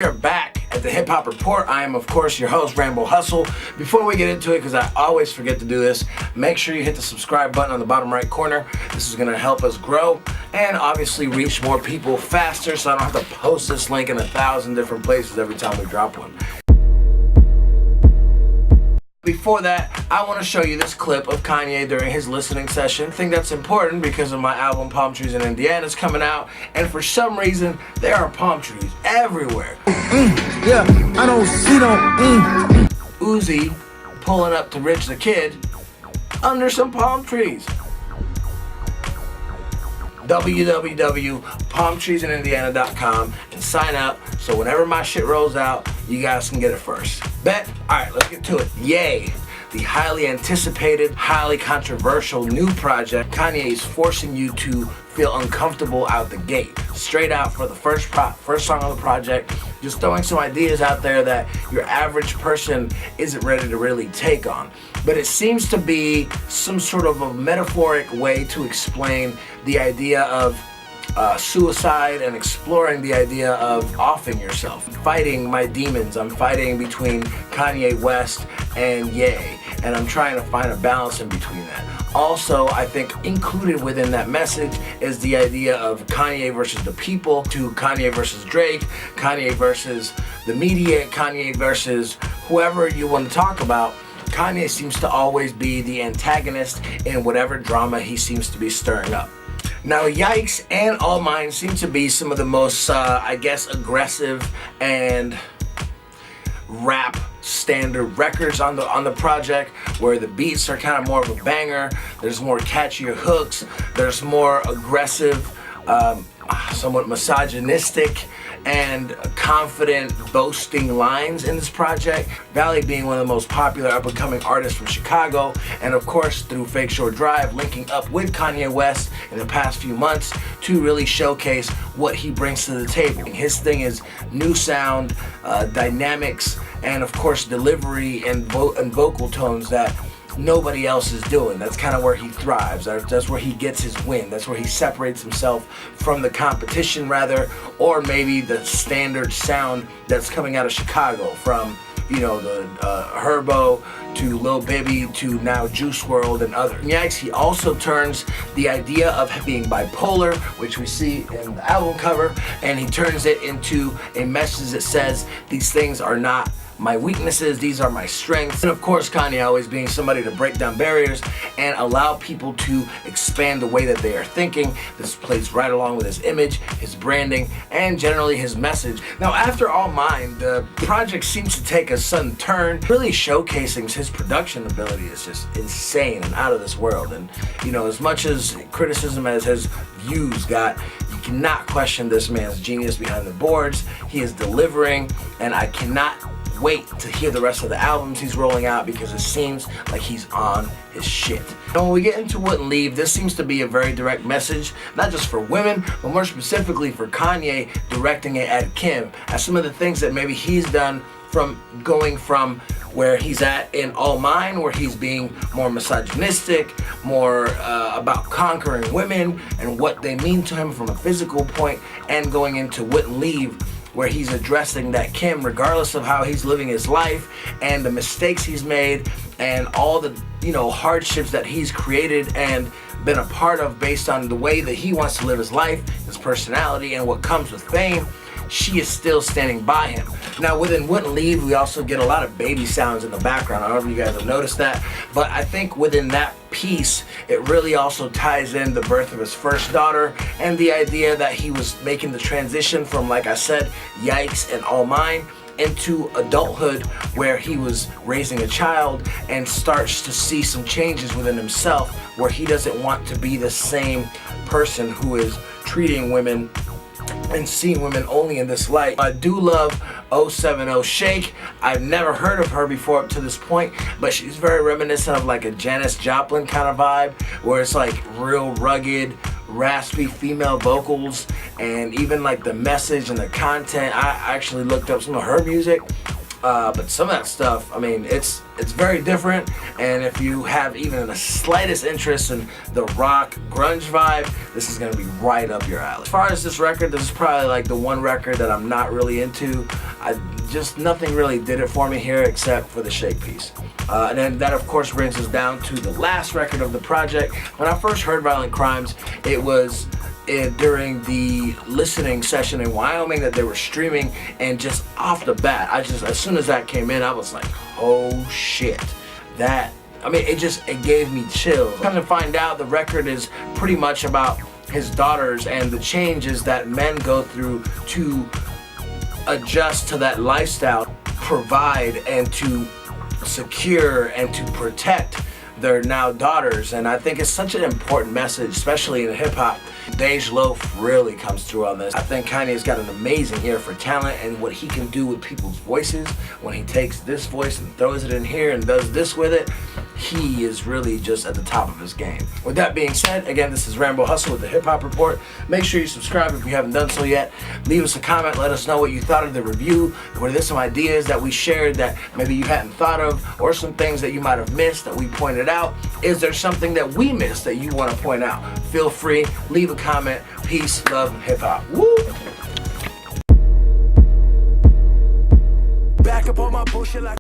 We are back at the Hip Hop Report. I am, of course, your host, Rambo Hustle. Before we get into it, because I always forget to do this, make sure you hit the subscribe button on the bottom right corner. This is going to help us grow and obviously reach more people faster, so I don't have to post this link in 1,000 different places every time we drop one. Before that, I want to show you this clip of Kanye during his listening session. I think that's important because of my album Palm Trees in Indiana is coming out, and for some reason there are palm trees everywhere. Yeah, I don't see no. Uzi pulling up to Rich the Kid under some palm trees. www.palmtreesinIndiana.com and sign up so whenever my shit rolls out, you guys can get it first. Bet? Alright, let's get to it. Yay! The highly anticipated, highly controversial new project. Kanye is forcing you to feel uncomfortable out the gate. Straight out for the first song on the project, just throwing some ideas out there that your average person isn't ready to really take on. But it seems to be some sort of a metaphoric way to explain the idea of suicide and exploring the idea of offing yourself. Fighting my demons. I'm fighting between Kanye West and Ye, and I'm trying to find a balance in between that. Also, I think included within that message is the idea of Kanye versus the people, to Kanye versus Drake, Kanye versus the media, Kanye versus whoever you want to talk about. Kanye seems to always be the antagonist in whatever drama he seems to be stirring up. Now, Yikes and All Mine seem to be some of the most, I guess, aggressive and rap standard records on the project, where the beats are kind of more of a banger. There's more catchier hooks. There's more aggressive, somewhat misogynistic and confident boasting lines in this project. Valley being one of the most popular up-and-coming artists from Chicago, and of course through Fake Shore Drive, linking up with Kanye West in the past few months to really showcase what he brings to the table. His thing is new sound, dynamics, and of course delivery and vocal tones that nobody else is doing. That's kind of where he thrives. That's where he gets his win. That's where he separates himself from the competition, rather, or maybe the standard sound that's coming out of Chicago, from, you know, the Herbo to Lil Baby to now Juice WRLD and other. Yikes, he also turns the idea of being bipolar, which we see in the album cover, and he turns it into a message that says these things are not my weaknesses, these are my strengths. And of course, Kanye always being somebody to break down barriers and allow people to expand the way that they are thinking. This plays right along with his image, his branding, and generally his message. Now, after All Mine, the project seems to take a sudden turn, really showcasing his production ability is just insane and out of this world. And, you know, as much as criticism as his views got, you cannot question this man's genius behind the boards. He is delivering, and I cannot wait to hear the rest of the albums he's rolling out, because it seems like he's on his shit. And when we get into Wouldn't Leave, this seems to be a very direct message, not just for women, but more specifically for Kanye directing it at Kim, as some of the things that maybe he's done from going from where he's at in All Mine, where he's being more misogynistic, more about conquering women and what they mean to him from a physical point, and going into Wouldn't Leave, where he's addressing that Kim, regardless of how he's living his life and the mistakes he's made and all the, you know, hardships that he's created and been a part of based on the way that he wants to live his life, his personality, and what comes with fame. She is still standing by him. Now, within Wouldn't Leave, we also get a lot of baby sounds in the background. I don't know if you guys have noticed that, but I think within that piece, it really also ties in the birth of his first daughter and the idea that he was making the transition from, like I said, Yikes and All Mine into adulthood, where he was raising a child and starts to see some changes within himself, where he doesn't want to be the same person who is treating women and seeing women only in this light. I do love 070 Shake. I've never heard of her before up to this point, but she's very reminiscent of like a Janis Joplin kind of vibe, where it's like real rugged, raspy female vocals, and even like the message and the content. I actually looked up some of her music, But some of that stuff, I mean, it's very different, and if you have even the slightest interest in the rock grunge vibe, this is gonna be right up your alley. As far as this record, this is probably like the one record that I'm not really into. Nothing really did it for me here except for the shake piece. And then that of course brings us down to the last record of the project. When I first heard Violent Crimes, it was during the listening session in Wyoming that they were streaming, and just off the bat, as soon as that came in, I was like, oh shit, it gave me chills. Come to find out, the record is pretty much about his daughters and the changes that men go through to adjust to that lifestyle, provide and to secure and to protect their now daughters. And I think it's such an important message, especially in hip hop. Dej Loaf really comes through on this. I think Kanye's got an amazing ear for talent and what he can do with people's voices. When he takes this voice and throws it in here and does this with it, he is really just at the top of his game. With that being said, again, this is Rambo Hustle with the Hip Hop Report. Make sure you subscribe if you haven't done so yet. Leave us a comment, let us know what you thought of the review. Were there some ideas that we shared that maybe you hadn't thought of, or some things that you might have missed that we pointed out? Is there something that we missed that you want to point out? Feel free, leave a comment. Peace, love, hip hop. Woo! Back up on my bullshit like